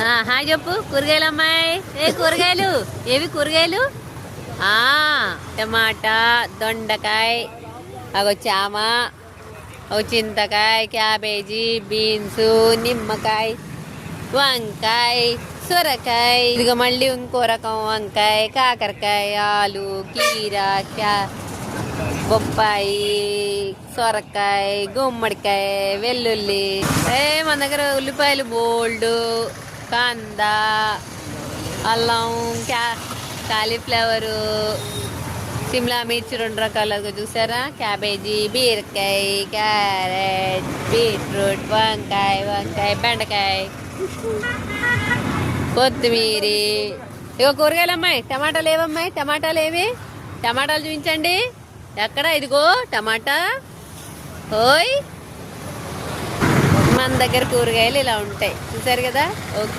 Hi చెప్పు. కూరగాయలు అమ్మాయి. కూరగాయలు ఏవి కూరగాయలు? టమాటా, దొండకాయ, అగో చామ, చింతకాయ, క్యాబేజీ, బీన్స్, నిమ్మకాయ, వంకాయ, సొరకాయ, ఇదిగో మళ్ళీ ఇంకో రకం వంకాయ, కాకరకాయ, ఆలు, కీర, బొప్పాయి, సొరకాయ, గుమ్మడికాయ, వెల్లుల్లి. మన దగ్గర ఉల్లిపాయలు బోల్డ్, కాంద, అల్లం, కాలీఫ్లవరు, సిమ్లా మిర్చి 2 రకాలుగా చూసారా, క్యాబేజీ, బీరకాయ, క్యారెట్, బీట్రూట్, వంకాయ, బెండకాయ, కొత్తిమీరి. ఇగో కూరగాయలు అమ్మాయి. టమాటాలు ఏవమ్మాయి? టమాటాలు ఏవి? టమాటాలు చూపించండి. ఎక్కడ? ఇదిగో టమాటా. ఓయ్, మన దగ్గర కూరగాయలు ఇలా ఉంటాయి, చూసారు కదా. ఓకే.